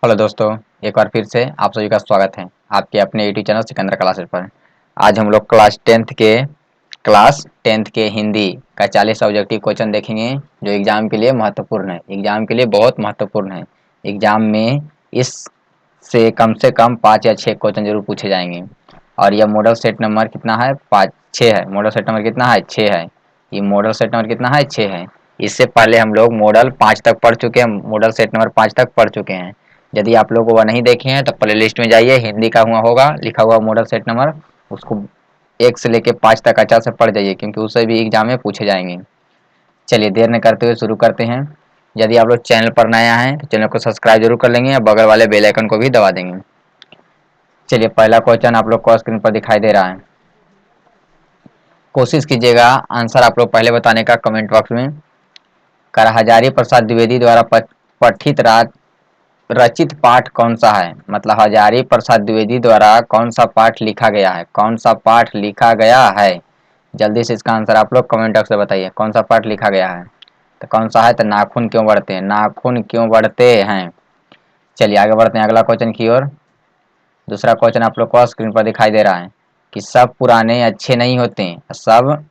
Hello दोस्तों, एक बार फिर से आप सभी का स्वागत है आपके अपने यूट्यूब चैनल सिकंदर क्लासेस पर। आज हम लोग क्लास टेंथ के हिंदी का 40 ऑब्जेक्टिव क्वेश्चन देखेंगे जो एग्जाम के लिए महत्वपूर्ण है। एग्जाम के लिए बहुत महत्वपूर्ण है। एग्जाम में इससे से कम 5 या 6 क्वेश्चन जरूर पूछे जाएंगे। और यह मॉडल सेट नंबर कितना है? 6 है। मॉडल सेट नंबर कितना है? 6 है। ये मॉडल सेट नंबर कितना है? 6 है। इससे पहले हम लोग मॉडल 5 तक पढ़ चुके हैं, मॉडल सेट नंबर 5 तक पढ़ चुके हैं। यदि आप लोग वह नहीं देखे हैं तो प्ले लिस्ट में जाइए, हिंदी का हुआ होगा लिखा हुआ मॉडल सेट नंबर, उसको 1 से लेकर 5 तक अच्छा से पढ़ जाइए क्योंकि उससे भी एग्जाम में पूछे जाएंगे। चलिए देर न करते हुए शुरू करते हैं। यदि आप लोग चैनल पर नया हैं तो चैनल को सब्सक्राइब जरूर कर लेंगे और बगल वाले बेल आइकन को भी दबा देंगे। चलिए पहला क्वेश्चन आप लोग को स्क्रीन पर दिखाई दे रहा है। कोशिश कीजिएगा आंसर आप लोग पहले बताने का कमेंट बॉक्स में। कर हजारी प्रसाद द्विवेदी द्वारा पठित रचित पाठ कौन सा है? मतलब हजारी प्रसाद द्विवेदी द्वारा कौन सा पाठ लिखा गया है? कौन सा पाठ लिखा गया है? जल्दी से इसका आंसर आप लोग कमेंट बॉक्स में बताइए। कौन सा पाठ लिखा गया है? तो कौन सा है? तो नाखून क्यों बढ़ते हैं। नाखून क्यों बढ़ते हैं। चलिए आगे बढ़ते हैं अगला क्वेश्चन की ओर। दूसरा क्वेश्चन आप लोग को स्क्रीन पर दिखाई दे रहा है कि सब पुराने अच्छे नहीं होते, सब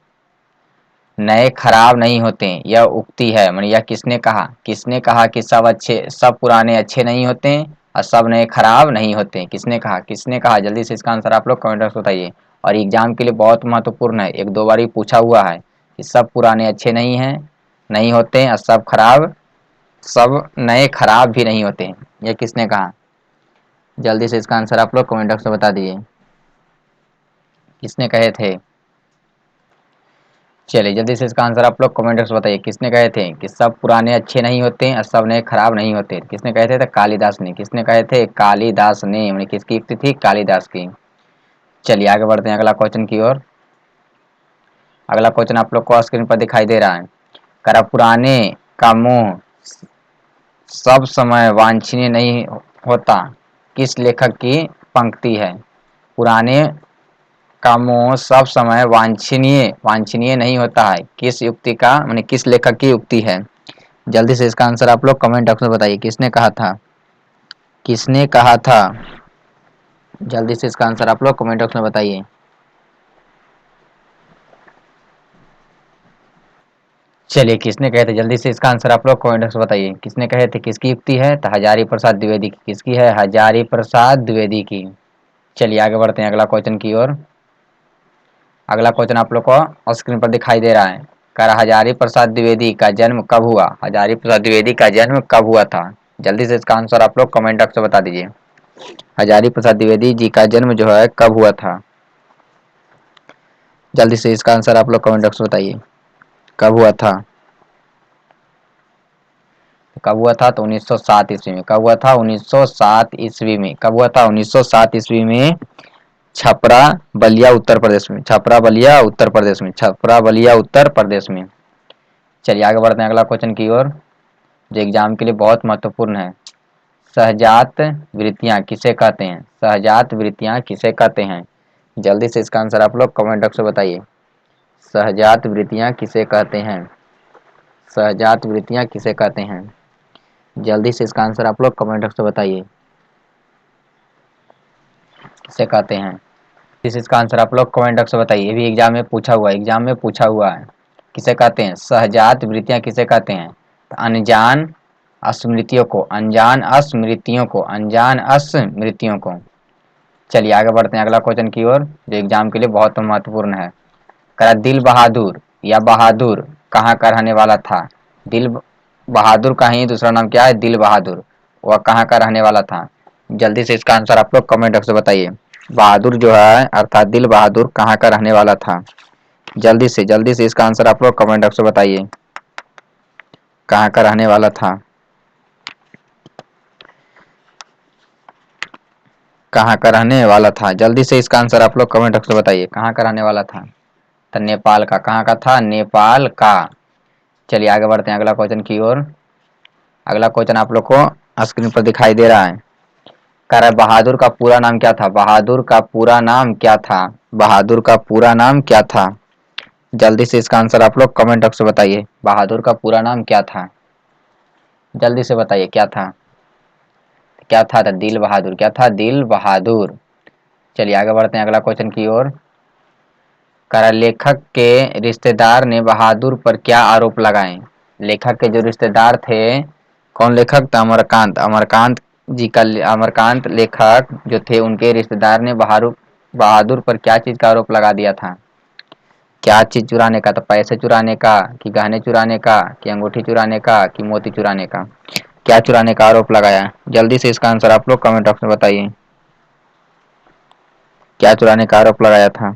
नए खराब नहीं होते। यह उक्ति है, मतलब यह किसने कहा? किसने कहा कि सब पुराने अच्छे नहीं होते और सब नए खराब नहीं होते? किसने कहा? किसने कहा? जल्दी से इसका आंसर आप लोग कमेंट बॉक्स बताइए। और एग्जाम के लिए बहुत महत्वपूर्ण है, एक दो बार ही पूछा हुआ है कि सब पुराने अच्छे नहीं होते और सब नए खराब भी नहीं होते। यह किसने कहा? जल्दी से इसका आंसर आप लोग कमेंट बॉक्स में बता दीजिए, किसने कहे थे? चलिए जल्दी से इसका आंसर आप लोग कमेंट बॉक्स में बताइए, किसने कहे थे कि सब पुराने अच्छे नहीं होते और सब नए खराब नहीं होते? किसने कहे थे? तो कालिदास ने। किसने कहे थे? कालिदास ने। मतलब किसकी युक्ति थी? कालिदास की। चलिए आगे बढ़ते हैं अगला क्वेश्चन की ओर। अगला क्वेश्चन आप लोग को स्क्रीन पर दिखाई दे रहा है। करा पुराने का मुंह सब समय वांछनीय नहीं होता, किस लेखक की पंक्ति है? पुराने का मोह सब समय वांछनीय नहीं होता है, किस युक्ति का, माने किस लेखक की युक्ति है? जल्दी से इसका आंसर आप लोग कमेंट बॉक्स में बताइए, किसने कहा था? किसने कहा था? जल्दी से इसका आंसर आप लोग कमेंट बॉक्स में बताइए। चलिए किसने कहे थे? जल्दी से इसका आंसर आप लोग कमेंट बॉक्स में बताइए, किसने कहे थे? किसकी युक्ति है? तो हजारी प्रसाद द्विवेदी की। किसकी है? हजारी प्रसाद द्विवेदी की। चलिए आगे बढ़ते हैं अगला क्वेश्चन की ओर। अगला क्वेश्चन आप लोग को स्क्रीन पर दिखाई दे रहा है। कर हजारी प्रसाद द्विवेदी का जन्म कब हुआ? हजारी प्रसाद द्विवेदी का जन्म कब हुआ था? जल्दी से इसका आंसर आप लोग कमेंट बॉक्स में बता दीजिए। हजारी प्रसाद द्विवेदी जी का जन्म जो है कब हुआ था? जल्दी से इसका आंसर आप लोग कमेंट बॉक्स में बताइए, कब हुआ था? कब हुआ था? तो 1907 ईस्वी में। कब हुआ था? 1907 ईस्वी में। कब हुआ था? 1907 ईस्वी में। छपरा बलिया उत्तर प्रदेश में। छपरा बलिया उत्तर प्रदेश में। छपरा बलिया उत्तर प्रदेश में। चलिए आगे बढ़ते हैं अगला क्वेश्चन की ओर जो एग्जाम के लिए बहुत महत्वपूर्ण है। सहजात वृत्तियां किसे कहते हैं? सहजात वृत्तियां किसे कहते हैं? जल्दी से इसका आंसर आप लोग कमेंट बॉक्स में बताइए। सहजात वृत्तियां किसे कहते हैं? सहजात वृत्तियां किसे कहते हैं? जल्दी से इसका आंसर आप लोग कमेंट बॉक्स में बताइए, किसे कहते हैं? इसका आंसर आप लोग कमेंट बॉक्स में बताइए। ये भी एग्जाम में पूछा हुआ है, एग्जाम में पूछा हुआ है। किसे कहते हैं? सहजात वृत्तियां किसे कहते हैं? तो अनजान स्मृतियों को, अनजान स्मृतियों को। चलिए आगे बढ़ते हैं अगला क्वेश्चन की ओर जो एग्जाम के लिए बहुत महत्वपूर्ण है। करा दिल बहादुर या बहादुर कहाँ का रहने वाला था? दिल बहादुर का ही दूसरा नाम क्या है? दिल बहादुर। वह कहाँ का रहने वाला था? जल्दी से इसका आंसर आप लोग कमेंट बॉक्स में बताइए। बहादुर जो है अर्थात दिल बहादुर कहाँ का रहने वाला था? जल्दी से इसका आंसर आप लोग कमेंट बॉक्स में बताइए, कहाँ का रहने वाला था? कहाँ का रहने वाला था? जल्दी से इसका आंसर आप लोग कमेंट बॉक्स में बताइए, कहाँ का रहने वाला था? तो नेपाल का। कहाँ का था? नेपाल का। चलिए आगे बढ़ते हैं अगला क्वेश्चन की ओर। अगला क्वेश्चन आप लोग को स्क्रीन पर दिखाई दे रहा है। कह रहा है बहादुर का पूरा नाम क्या था? बहादुर का पूरा नाम क्या था? बहादुर का पूरा नाम क्या था? जल्दी से इसका आंसर आप लोग कमेंट बॉक्स में बताइए, बहादुर का पूरा नाम क्या था? जल्दी से बताइए क्या था? क्या था? दिल बहादुर। क्या था? दिल बहादुर। चलिए आगे बढ़ते हैं अगला क्वेश्चन की ओर। करा लेखक के रिश्तेदार ने बहादुर पर क्या आरोप लगाए? लेखक के जो रिश्तेदार थे, कौन लेखक था? अमरकांत। अमरकांत जी का, अमरकांत लेखक जो थे उनके रिश्तेदार ने बहादुर बहादुर पर क्या चीज का आरोप लगा दिया था? क्या चीज चुराने का? तो पैसे चुराने का, कि गहने चुराने का, कि अंगूठी चुराने का, कि मोती चुराने का? क्या चुराने का आरोप लगाया? जल्दी से इसका आंसर आप लोग कमेंट बॉक्स में बताइए। क्या चुराने का आरोप लगाया था?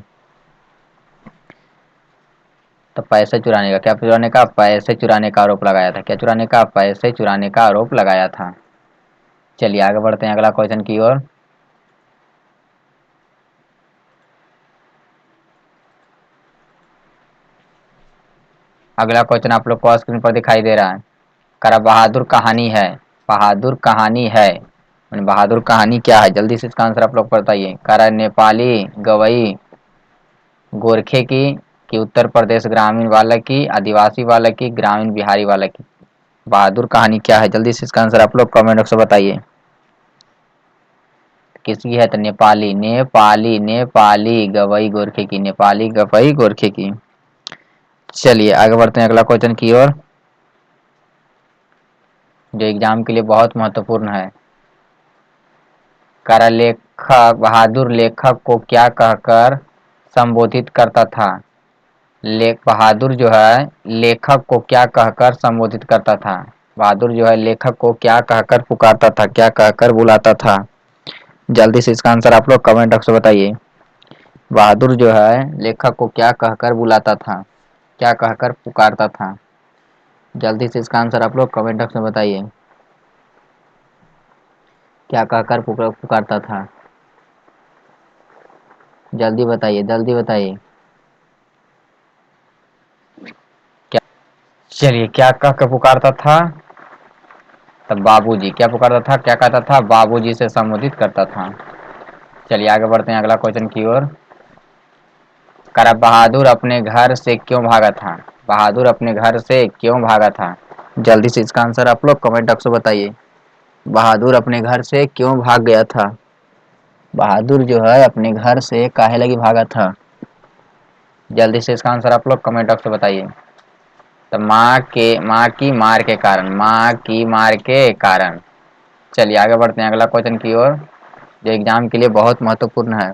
तो पैसे चुराने का। क्या चुराने का? पैसे चुराने का आरोप लगाया था। क्या चुराने का? पैसे चुराने का आरोप लगाया था। चलिए आगे बढ़ते हैं अगला क्वेश्चन की ओर। अगला क्वेश्चन आप लोग को स्क्रीन पर दिखाई दे रहा है। करा बहादुर कहानी है। बहादुर कहानी है, बहादुर कहानी क्या है? जल्दी से इसका आंसर आप लोग बताइए। करा नेपाली गवई गोरखे की, कि उत्तर प्रदेश ग्रामीण बालक की, आदिवासी बालक की, ग्रामीण बिहारी बालक की? बहादुर कहानी क्या है? जल्दी से इसका आंसर आप लोग कमेंट बॉक्स में बताइए। किसकी है? तो नेपाली। नेपाली नेपाली गवई गोरखे की। नेपाली गवई गोरखे की। चलिए आगे बढ़ते हैं अगला क्वेश्चन की ओर, जो एग्जाम के लिए बहुत महत्वपूर्ण है। करा लेखक बहादुर लेखक को क्या कहकर संबोधित करता था? लेख बहादुर जो है लेखक को क्या कहकर संबोधित करता था? बहादुर जो है लेखक को क्या कहकर पुकारता था, क्या कहकर बुलाता था? जल्दी से इसका आंसर आप लोग कमेंट बॉक्स में बताइए। बहादुर जो है लेखक को क्या कहकर बुलाता था, क्या कहकर पुकारता था? जल्दी से इसका आंसर आप लोग कमेंट बॉक्स में बताइए। क्या कहकर पुकारता था? जल्दी बताइए, जल्दी बताइए। क्या? चलिए क्या कह कर पुकारता था? तब बाबूजी। क्या पुकारता था? क्या कहता था? बाबूजी से संबोधित करता था। चलिए आगे बढ़ते हैं अगला क्वेश्चन की ओर। करा बहादुर अपने घर से क्यों भागा था? बहादुर अपने घर से क्यों भागा था? जल्दी से इसका आंसर आप लोग कमेंट बॉक्स में बताइए। बहादुर अपने घर से क्यों भाग गया था? बहादुर जो है अपने घर से काहे लगी भागा था? जल्दी से इसका आंसर आप लोग कमेंट बॉक्स में बताइए। तो माँ की मार के कारण। माँ की मार के कारण। चलिए आगे बढ़ते हैं अगला क्वेश्चन की ओर, जो एग्जाम के लिए बहुत महत्वपूर्ण है,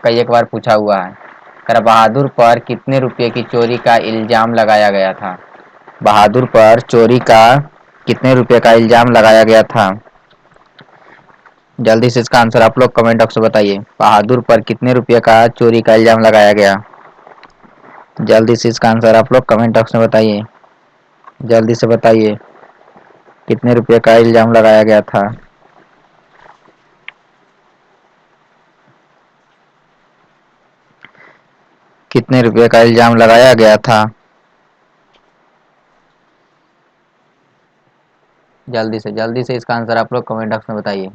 कई एक बार पूछा हुआ है। कर बहादुर पर कितने रुपए की चोरी का इल्जाम लगाया गया था? बहादुर पर चोरी का कितने रुपए का इल्जाम लगाया गया था? जल्दी से इसका आंसर आप लोग कमेंट बॉक्स में बताइए। बहादुर पर कितने रुपए का चोरी का इल्जाम लगाया गया? जल्दी से इसका आंसर आप लोग कमेंट बॉक्स में बताइए। जल्दी से बताइए, कितने रुपए का इल्जाम लगाया गया था? कितने रुपए का इल्जाम लगाया गया था? जल्दी से इसका आंसर आप लोग कमेंट बॉक्स में बताइए।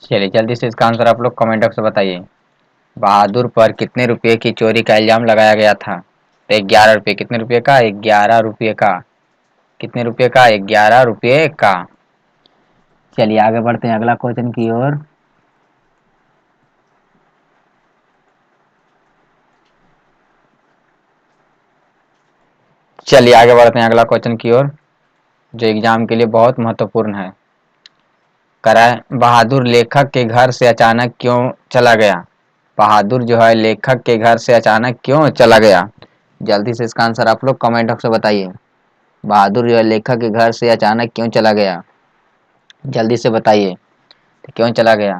चलिए जल्दी से इसका आंसर आप लोग कमेंट बॉक्स में बताइए। बहादुर पर कितने रुपए की चोरी का इल्जाम लगाया गया था? तो 11 रुपये। कितने रुपए का? 11 रुपये का। कितने रुपए का? 11 रुपये का। चलिए आगे बढ़ते हैं अगला क्वेश्चन की ओर। चलिए आगे बढ़ते हैं अगला क्वेश्चन की ओर, जो एग्जाम के लिए बहुत महत्वपूर्ण है। कराए बहादुर लेखक के घर से अचानक क्यों चला गया? बहादुर जो है लेखक के घर से अचानक क्यों चला गया? जल्दी से इसका आंसर आप लोग कमेंट बॉक्स में बताइए। बहादुर जो है लेखक के घर से अचानक क्यों चला गया? जल्दी से बताइए, तो क्यों चला गया?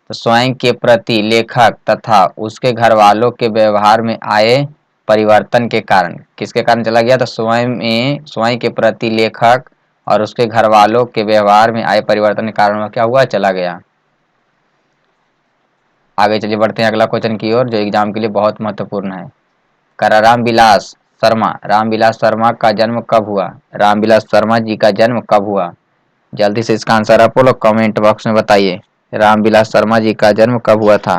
तो स्वयं के प्रति लेखक तथा उसके घर वालों के व्यवहार में आए परिवर्तन के कारण। किसके कारण चला गया? तो स्वयं के प्रति लेखक और उसके घर वालों के व्यवहार में आए परिवर्तन के कारण वह क्या हुआ? चला गया। आगे चलिए बढ़ते हैं अगला क्वेश्चन की ओर, जो एग्जाम के लिए बहुत महत्वपूर्ण है। करा रामविलास शर्मा। रामविलास शर्मा का जन्म कब हुआ? रामविलास शर्मा जी का जन्म कब हुआ? जल्दी से इसका आंसर आप लोग कमेंट बॉक्स में बताइए। रामविलास शर्मा जी का जन्म कब हुआ था?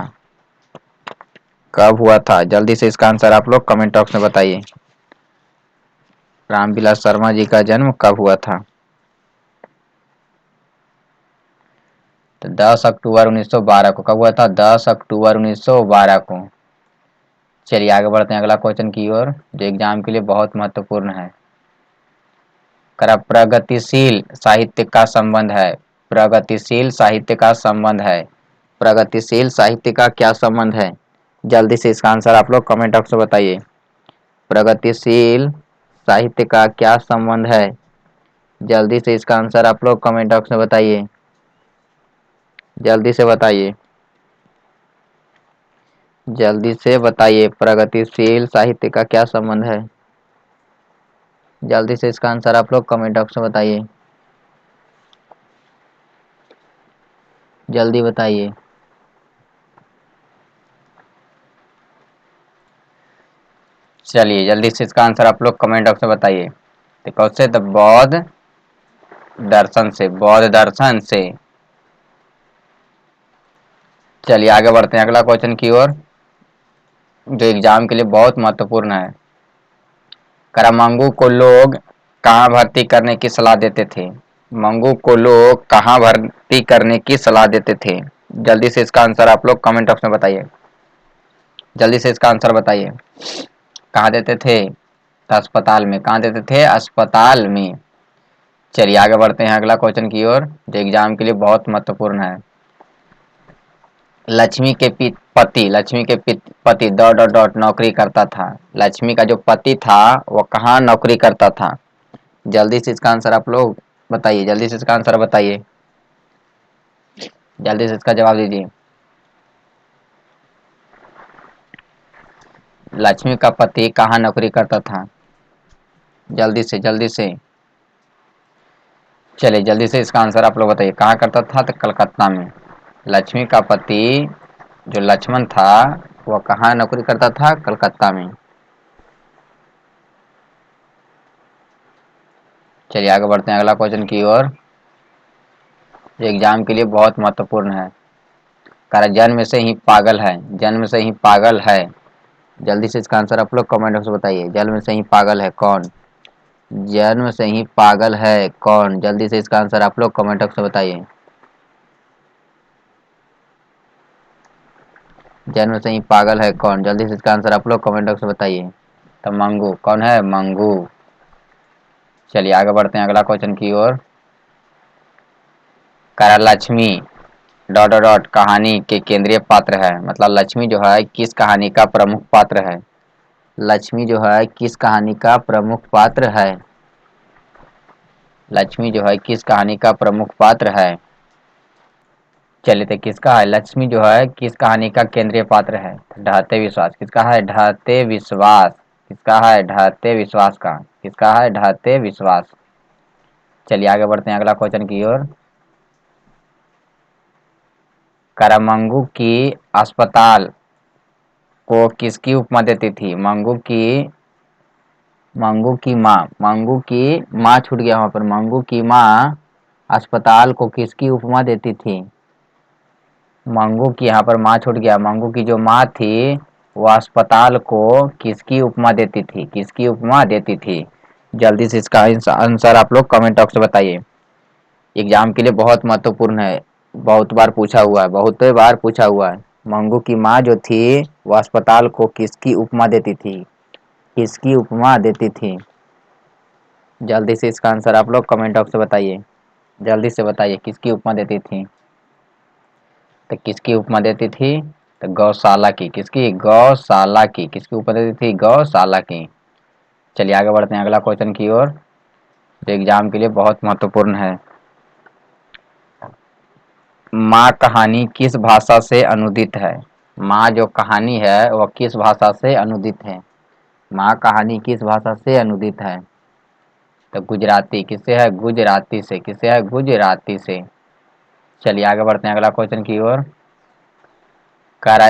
कब हुआ था? जल्दी से इसका आंसर आप लोग कमेंट बॉक्स में बताइए। रामविलास शर्मा जी का जन्म कब हुआ था? तो 10 अक्टूबर 1912 को। कब हुआ था? 10 अक्टूबर 1912 को। चलिए आगे बढ़ते हैं अगला क्वेश्चन की ओर, जो एग्जाम के लिए बहुत महत्वपूर्ण है। करा प्रगतिशील साहित्य का संबंध है। प्रगतिशील साहित्य का संबंध है। प्रगतिशील साहित्य का क्या संबंध है? जल्दी से इसका आंसर आप लोग कमेंट बॉक्स में बताइए। प्रगतिशील साहित्य का क्या संबंध है? जल्दी से इसका आंसर आप लोग कमेंट बॉक्स में बताइए। जल्दी से बताइए। जल्दी से बताइए, प्रगतिशील साहित्य का क्या संबंध है? जल्दी से इसका आंसर आप लोग कमेंट बॉक्स में बताइए। जल्दी बताइए। चलिए जल्दी से इसका आंसर आप लोग कमेंट बॉक्स में बताइए। देखो से तो बौद्ध दर्शन से, बौद्ध दर्शन से। चलिए आगे बढ़ते हैं अगला क्वेश्चन की ओर, जो एग्जाम के लिए बहुत महत्वपूर्ण है। करा मंगू को लोग कहाँ भर्ती करने की सलाह देते थे? मंगू को लोग कहाँ भर्ती करने की सलाह देते थे? जल्दी से इसका आंसर आप लोग कमेंट बॉक्स में बताइए। जल्दी से इसका आंसर बताइए। कहाँ देते थे? तो अस्पताल में। कहाँ देते थे? अस्पताल में। चलिए आगे बढ़ते हैं अगला क्वेश्चन की ओर, जो एग्जाम के लिए बहुत महत्वपूर्ण है। लक्ष्मी के पति, लक्ष्मी के पति डॉट डॉट डॉट नौकरी करता था। लक्ष्मी का जो पति था वो कहाँ नौकरी करता था? जल्दी से इसका आंसर आप लोग बताइए। जल्दी से इसका आंसर बताइए। जल्दी से इसका जवाब दीजिए। लक्ष्मी का पति कहाँ नौकरी करता था? जल्दी से जल्दी से। चलिए जल्दी से इसका आंसर आप लोग बताइए। कहाँ करता था? तो कलकत्ता में। लक्ष्मी का पति जो लक्ष्मण था वह कहाँ नौकरी करता था? कलकत्ता में। चलिए आगे बढ़ते हैं अगला क्वेश्चन की ओर, जो एग्जाम के लिए बहुत महत्वपूर्ण है। कारण जन्म से ही पागल है। जन्म से ही पागल है। जल्दी से इसका आंसर आप लोग कमेंट बॉक्स में बताइए। जन्म से ही पागल है कौन? जन्म से ही पागल है कौन? जल्दी से इसका आंसर आप लोग कमेंट बॉक्स में बताइए। जन्म से ही पागल है कौन? जल्दी से इसका आंसर आप लोग कमेंट बॉक्स में बताइए। तो मंगू। कौन है? मंगू। चलिए आगे बढ़ते हैं अगला क्वेश्चन की ओर। करा लक्ष्मी डॉट डॉट डॉट कहानी के केंद्रीय पात्र है। मतलब लक्ष्मी जो है किस कहानी का प्रमुख पात्र है? लक्ष्मी जो है किस कहानी का प्रमुख पात्र है? लक्ष्मी जो है किस कहानी का प्रमुख पात्र है? चलिए तो किसका है? लक्ष्मी जो है किस कहानी का केंद्रीय पात्र है? ढहते विश्वास। किसका है? ढहते विश्वास। किसका है? ढहते विश्वास का। किसका है? ढहते विश्वास। चलिए आगे बढ़ते हैं अगला क्वेश्चन की ओर। करमंगू की अस्पताल को किसकी उपमा देती थी? मंगू की माँ। मंगू की माँ छूट गया वहां पर। मंगू की माँ अस्पताल को किसकी उपमा देती थी? मंगू की यहाँ पर माँ छूट गया। मंगू की जो माँ थी वो अस्पताल को किसकी उपमा देती थी? किसकी उपमा देती थी? जल्दी से इसका आंसर आप लोग कमेंट बॉक्स में बताइए। एग्जाम के लिए बहुत महत्वपूर्ण है। बहुत बार पूछा हुआ है। बहुत बार पूछा हुआ है। मंगू की माँ जो थी वो अस्पताल को किसकी उपमा देती थी? किसकी उपमा देती थी? जल्दी से इसका आंसर आप लोग कमेंट बॉक्स में बताइए। जल्दी से बताइए किसकी उपमा देती थी? तो किसकी उपमा देती थी? तो गौशाला की। किसकी? गौशाला की। किसकी उपमा देती थी? गौशाला की। चलिए आगे बढ़ते हैं अगला क्वेश्चन की ओर, जो एग्जाम के लिए बहुत महत्वपूर्ण है। माँ कहानी किस भाषा से अनुदित है? माँ जो कहानी है वह किस भाषा से अनुदित है? माँ कहानी किस भाषा से अनुदित है? तो गुजराती। किससे है? गुजराती से। किससे है? गुजराती से। चलिए आगे बढ़ते हैं अगला क्वेश्चन की ओर। करा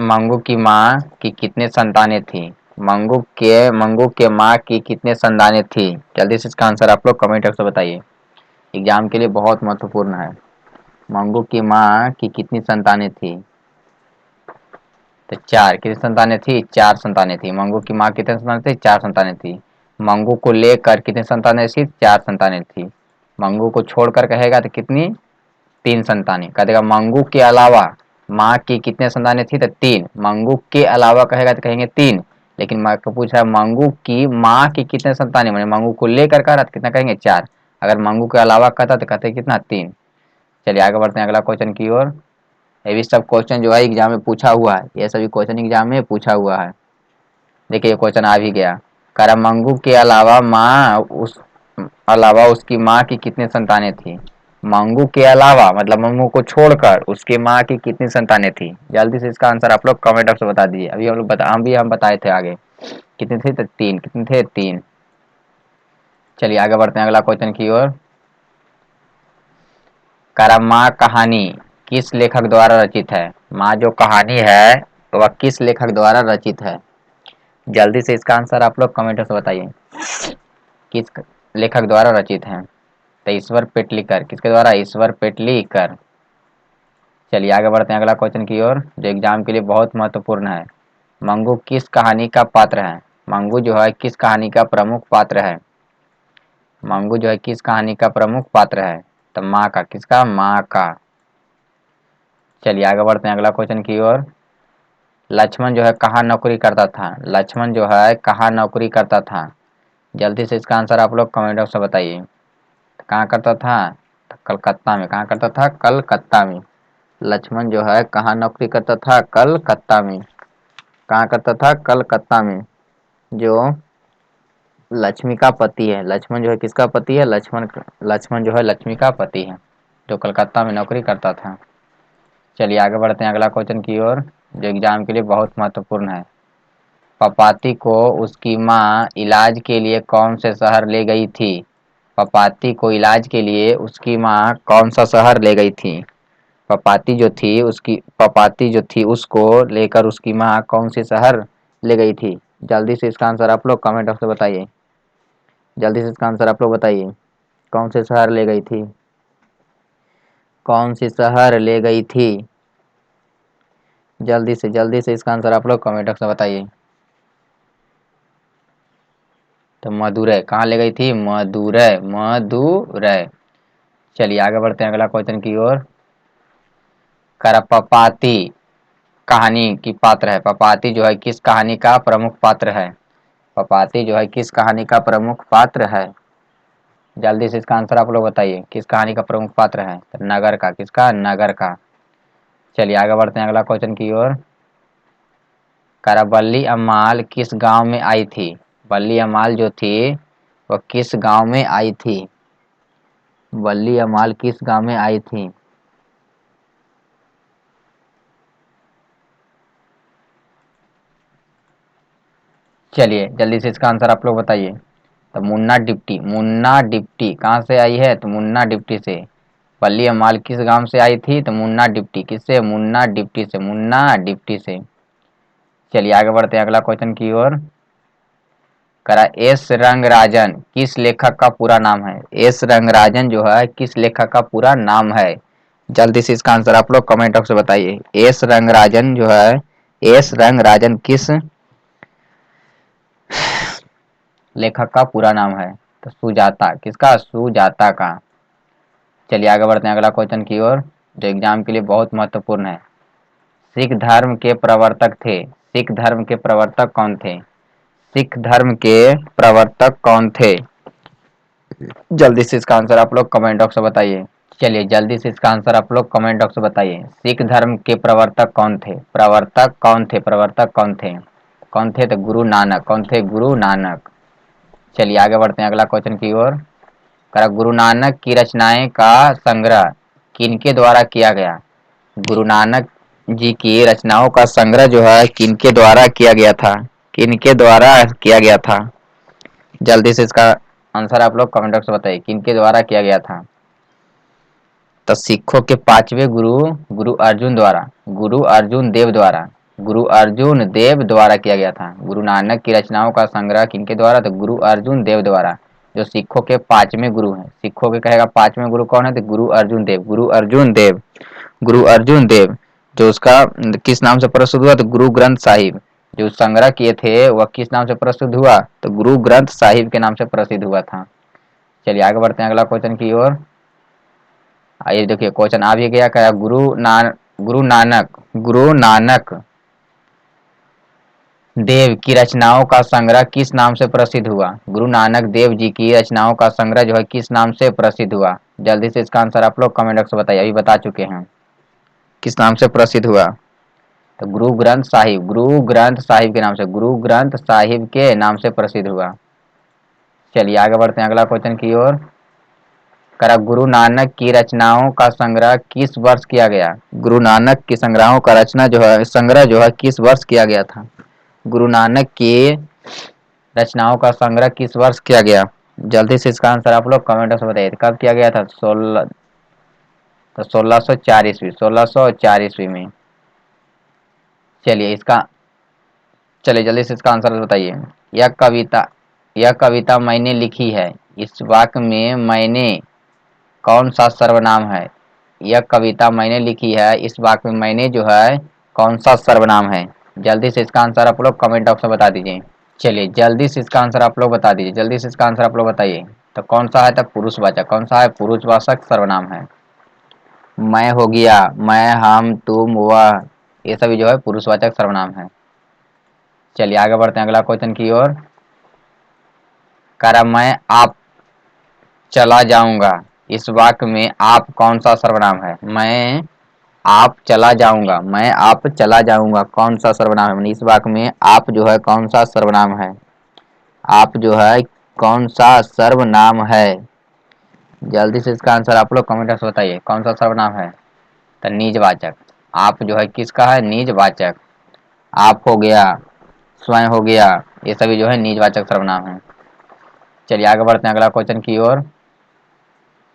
मंगू की माँ की कितने संतानें थी? मंगू के माँ की कितने संतानें थी? जल्दी से इसका आंसर आप लोग कमेंट बॉक्स में बताइए। एग्जाम के लिए बहुत महत्वपूर्ण है। मंगू की माँ की कितनी संतानें थी? तो चार। कितनी संतानें थी? चार संतानें थी। मंगू की माँ कितने संतानें थी? चार संतानें थी। मंगू को लेकर कितनी संतानें थी? चार संतानें थी। मंगू को छोड़कर कहेगा तो कितनी? 3 संतानें। कह देगा मंगू के अलावा माँ की कितने संतानें थी, तो 3। मंगू के अलावा कहेगा तो कहेंगे 3, लेकिन माँ को पूछा है मंगू की माँ की कितने संतानें, मैंने मंगू को लेकर कह रहा तो कितना कहेंगे 4। अगर मंगू के अलावा कहता तो कहते कितना 3। चलिए आगे बढ़ते हैं अगला क्वेश्चन की ओर। ये भी सब क्वेश्चन जो है एग्जाम में पूछा हुआ है, ये सभी क्वेश्चन एग्जाम में पूछा हुआ है। देखिए ये क्वेश्चन आ भी गया। कह रहा मंगू के अलावा उसकी माँ की कितनी संतानें थी। मंगू के अलावा मतलब मंगू को छोड़कर उसकी माँ की कितनी संतानें थी। जल्दी से इसका आंसर आप लोग कमेंट बॉक्स में बता दीजिए। अभी हम बताए थे आगे कितने थे, तो 3। कितने थे, 3। चलिए आगे बढ़ते हैं अगला क्वेश्चन की ओर। कह रहा माँ कहानी किस लेखक द्वारा रचित है। माँ जो कहानी है वह किस लेखक द्वारा रचित है। जल्दी से इसका आंसर आप लोग कमेंट से बताइए, किस लेखक द्वारा रचित है। तो ईश्वर पेटलीकर, किसके द्वारा, ईश्वर पेटलीकर। चलिए आगे बढ़ते हैं अगला क्वेश्चन की ओर जो एग्जाम के लिए बहुत महत्वपूर्ण है। मंगू किस कहानी का पात्र है। मंगू जो है किस कहानी का प्रमुख पात्र है। मंगू जो है किस कहानी का प्रमुख पात्र है, तो माँ का। किसका, माँ का। चलिए आगे बढ़ते हैं अगला क्वेश्चन की ओर। लक्ष्मण जो है कहाँ नौकरी करता था। लक्ष्मण जो है कहाँ नौकरी करता था। जल्दी से इसका आंसर आप लोग कमेंट बॉक्स में बताइए। कहाँ करता था, तो कलकत्ता में। कहाँ करता था, कलकत्ता में। लक्ष्मण जो है कहाँ नौकरी करता था, कलकत्ता में। कहाँ करता था, कलकत्ता में। जो लक्ष्मी का पति है, लक्ष्मण जो है किसका पति है, लक्ष्मण जो है लक्ष्मी का पति है, जो कलकत्ता में नौकरी करता था। चलिए आगे बढ़ते हैं अगला क्वेश्चन की ओर जो एग्जाम के लिए बहुत महत्वपूर्ण है। पपाती को उसकी माँ इलाज के लिए कौन से शहर ले गई थी। पपाती को इलाज के लिए उसकी माँ कौन सा शहर ले गई थी। पपाती जो थी उसको लेकर उसकी माँ कौन सी शहर ले गई थी। जल्दी से इसका आंसर आप लोग कमेंट बॉक्स में बताइए। जल्दी से इसका आंसर आप लोग बताइए, कौन से शहर ले गई थी, कौन सी शहर ले गई थी। जल्दी से इसका आंसर आप लोग कमेंट बॉक्स में बताइए। तो मदुरै। कहाँ ले गई थी, मदुरै, मदुरै। चलिए आगे बढ़ते हैं अगला क्वेश्चन की ओर। पपाती कहानी की पात्र है। पपाती जो है किस कहानी का प्रमुख पात्र है। पपाती जो है किस कहानी का प्रमुख पात्र है। जल्दी से इसका आंसर आप लोग बताइए, किस कहानी का प्रमुख पात्र है, तो नगर का। किसका, नगर का। चलिए आगे बढ़ते हैं अगला क्वेश्चन की ओर। बल्ली अम्माल किस गांव में आई थी। बल्ली अम्माल जो थी वह किस गांव में आई थी। बल्ली अम्माल किस गांव में आई थी। चलिए जल्दी से इसका आंसर आप लोग बताइए। तो मुन्ना डिप्टी। मुन्ना डिप्टी कहाँ से आई है, तो मुन्ना डिप्टी से। बल्ली अम्माल किस गांव से आई थी, तो मुन्ना डिप्टी। किससे, मुन्ना डिप्टी से। मुन्ना डिप्टी से। चलिए आगे बढ़ते हैं अगला क्वेश्चन की ओर। एस रंगराजन किस लेखक का पूरा नाम है। एस रंगराजन जो है किस लेखक का पूरा नाम है। जल्दी से इसका आंसर आप लोग कमेंट बॉक्स में बताइए। एस रंगराजन जो है, एस रंगराजन किस लेखक का पूरा नाम है, तो सुजाता। किसका, सुजाता का। चलिए आगे बढ़ते हैं अगला क्वेश्चन की ओर जो एग्जाम के लिए बहुत महत्वपूर्ण है। सिख धर्म के प्रवर्तक थे। सिख धर्म के प्रवर्तक कौन थे। सिख धर्म के प्रवर्तक कौन थे। जल्दी से इसका आंसर आप लोग कमेंट बॉक्स में बताइए। चलिए जल्दी से इसका आंसर आप लोग कमेंट बॉक्स में बताइए। सिख धर्म के प्रवर्तक कौन थे, प्रवर्तक कौन थे, प्रवर्तक कौन थे। कौन थे, तो गुरु नानक। कौन थे, गुरु नानक। चलिए आगे बढ़ते हैं अगला क्वेश्चन की ओर। गुरु नानक की रचनाएं का संग्रह किनके द्वारा किया गया। गुरु नानक जी की रचनाओं का संग्रह जो है किनके द्वारा किया गया था। किनके द्वारा किया गया था। जल्दी से इसका आंसर आप लोग कमेंट बॉक्स में बताइए, किनके द्वारा किया गया था। तो सिखों के 5वें गुरु गुरु अर्जुन द्वारा, गुरु अर्जुन देव द्वारा, गुरु अर्जुन देव द्वारा किया गया था। गुरु नानक की रचनाओं का संग्रह किनके द्वारा, तो गुरु अर्जुन देव द्वारा, जो सिखों के 5वें गुरु हैं। सिखों के कहेगा 5वें गुरु कौन है, तो गुरु अर्जुन देव। गुरु अर्जुन देव, गुरु अर्जुन देव। जो उसका किस नाम से प्रस्तुत हुआ, तो गुरु ग्रंथ साहिब। जो संग्रह किए थे वह किस नाम से प्रस्तुत हुआ, तो गुरु ग्रंथ साहिब के नाम से प्रसिद्ध हुआ था। चलिए आगे बढ़ते हैं अगला क्वेश्चन की ओर। आइए देखिए क्वेश्चन आ भी गया, क्या गुरु नानक देव की रचनाओं का संग्रह किस नाम से प्रसिद्ध हुआ? गुरु नानक देव जी की रचनाओं का संग्रह जो है किस नाम से प्रसिद्ध हुआ? जल्दी से इसका आंसर आप लोग कमेंट बॉक्स में बताइए, अभी बता चुके हैं किस नाम से प्रसिद्ध हुआ। तो गुरु ग्रंथ साहिब के नाम से, गुरु ग्रंथ साहिब के नाम से प्रसिद्ध हुआ। चलिए आगे बढ़ते हैं अगला क्वेश्चन की ओर। करा गुरु नानक की रचनाओं का संग्रह किस वर्ष किया गया? गुरु नानक की संग्रहों का रचना जो है संग्रह जो है किस वर्ष किया गया था? गुरु नानक की रचनाओं का संग्रह किस वर्ष किया गया? जल्दी से इसका आंसर आप लोग कमेंट में बताइए, कब किया गया था? 1604 ईस्वी, 1604 ईस्वी में। चलिए जल्दी से इसका आंसर बताइए। यह कविता मैंने लिखी है, इस वाक्य में मैंने कौन सा सर्वनाम है? यह कविता मैंने लिखी है, इस वाक्य में मैंने जो है कौन सा सर्वनाम है? जल्दी से इसका आंसर आप लोग कमेंट बॉक्स में बता दीजिए। चलिए जल्दी से इसका आंसर आप लोग बता दीजिए, जल्दी से इसका आंसर आप लोग बताइए। तो कौन सा है? तो पुरुषवाचक। कौन सा है? पुरुषवाचक सर्वनाम है। मैं हो गया, मैं, हम, तुम, वह, ये सभी जो है पुरुषवाचक सर्वनाम है। चलिए आगे बढ़ते हैं अगला क्वेश्चन की ओर। करा मैं आप चला जाऊंगा, इस वाक्य में आप कौन सा सर्वनाम है? मैं आप चला जाऊंगा, मैं आप चला जाऊंगा, कौन सा सर्वनाम है? इस वाक्य में आप जो है कौन सा सर्वनाम है? आप जो है कौन सा सर्वनाम है? जल्दी से इसका आंसर आप लोग कमेंट में बताइए, कौन सा सर्वनाम है? तो निजवाचक। आप जो है किसका है? निजवाचक। आप हो गया, स्वयं हो गया, ये सभी जो है निजवाचक सर्वनाम है। चलिए आगे बढ़ते हैं अगला क्वेश्चन की ओर।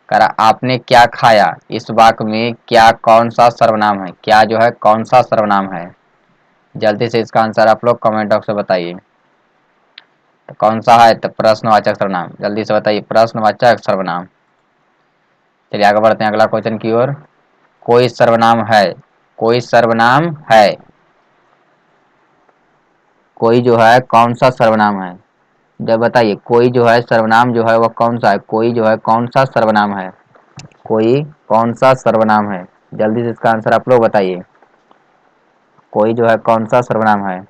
करा आपने क्या खाया, इस वाक्य में क्या कौन सा सर्वनाम है? क्या जो है कौन सा सर्वनाम है? जल्दी से इसका आंसर आप लोग कमेंट बॉक्स में बताइए। तो कौन सा है? तो प्रश्नवाचक सर्वनाम। जल्दी से बताइए, प्रश्नवाचक सर्वनाम। चलिए आगे बढ़ते हैं अगला क्वेश्चन की ओर। कोई सर्वनाम है, कोई सर्वनाम है, कोई जो है कौन सा सर्वनाम है? जब बताइए, कोई जो है सर्वनाम जो है वह कौन सा है? कोई जो है कौन सा सर्वनाम है? कोई कौन सा सर्वनाम है? जल्दी से इसका आंसर आप लोग बताइए। कोई जो है कौन सा सर्वनाम है?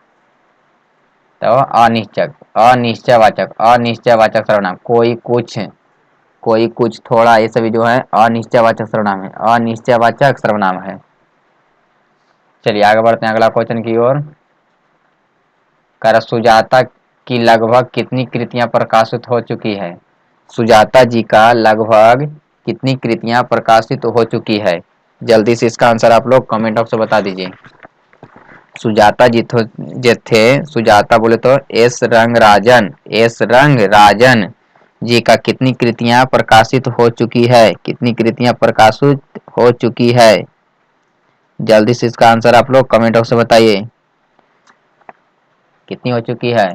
तो अनिश्चयवाचक सर्वनाम। कोई कुछ, थोड़ा, ये सभी जो है अनिश्चयवाचक सर्वनाम है, अनिश्चयवाचक सर्वनाम है। चलिए आगे बढ़ते हैं अगला क्वेश्चन की ओर। कर सुजाता की लगभग कितनी कृतियां प्रकाशित हो चुकी है? सुजाता जी का लगभग कितनी कृतियां प्रकाशित हो चुकी है? जल्दी से इसका आंसर आप लोग कमेंट बॉक्स में बता दीजिए। सुजाता जी जो थे, सुजाता बोले तो एस रंग राजन जी का कितनी कृतियां प्रकाशित हो चुकी है? कितनी कृतियां प्रकाशित हो चुकी है? जल्दी से इसका आंसर आप लोग कमेंट बॉक्स में बताइए, कितनी हो चुकी है?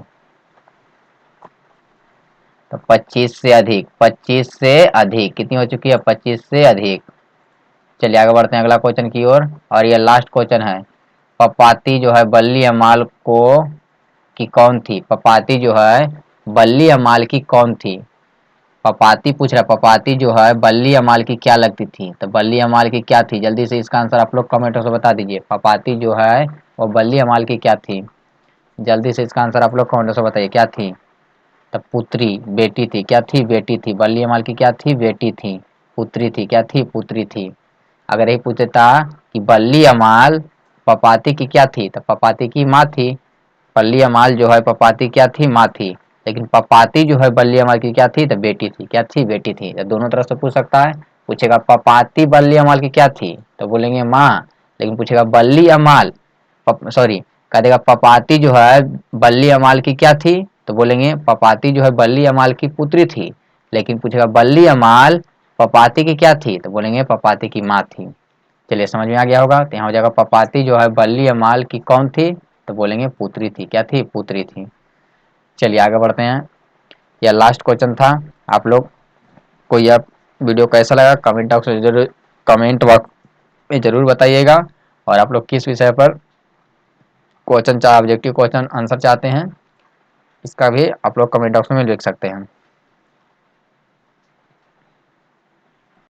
तो 25 से अधिक, 25 से अधिक। कितनी हो चुकी है? 25 से अधिक। चलिए आगे बढ़ते हैं अगला क्वेश्चन की ओर, और ये लास्ट क्वेश्चन है। पपाती जो है बल्ली अमाल को की कौन थी? पपाती जो है बल्ली अमाल की कौन थी? पपाती पूछ रहा है, पपाती जो है बल्ली अमाल की क्या लगती थी? तो बल्ली अमाल की क्या थी? जल्दी से इसका आंसर आप लोग कमेंट से बता दीजिए। पपाती जो है वो बल्ली अमाल की क्या थी? जल्दी से इसका आंसर आप लोग कमेंट से बताइए, क्या थी? तो पुत्री, बेटी थी। क्या थी? बेटी थी। बल्ली अमाल की क्या थी? बेटी थी। पुत्री थी। क्या थी? पुत्री थी। अगर यही पूछता कि बल्ली अमाल पपाती की क्या थी, तो पपाती की माँ थी। बल्ली अमाल जो है पपाती क्या थी? माँ थी। लेकिन पपाती जो है बल्ली अमाल की क्या थी? तो बेटी थी। क्या थी? बेटी थी। तो दोनों तरफ से पूछ सकता है। पूछेगा पपाती बल्ली अमाल की क्या थी, तो बोलेंगे माँ। लेकिन पूछेगा बल्ली अमाल, सॉरी, कह देगा पपाती जो है बल्ली अमाल की क्या थी, तो बोलेंगे पपाती जो है बल्ली अमाल की पुत्री थी। लेकिन पूछेगा बल्ली अमाल पपाती की क्या थी, तो बोलेंगे पपाती की माँ थी। चलिए समझ में आ गया होगा। तो यहाँ हो जाएगा पपाती जो है बल्ली अमाल की कौन थी, तो बोलेंगे पुत्री थी। क्या थी? पुत्री थी। चलिए आगे बढ़ते हैं। यह लास्ट क्वेश्चन था। आप लोग को यह वीडियो कैसा लगा कमेंट बॉक्स में जरूर बताइएगा। और आप लोग किस विषय पर क्वेश्चन ऑब्जेक्टिव क्वेश्चन आंसर चाहते हैं, इसका भी आप लोग कमेंट बॉक्स में लिख सकते हैं।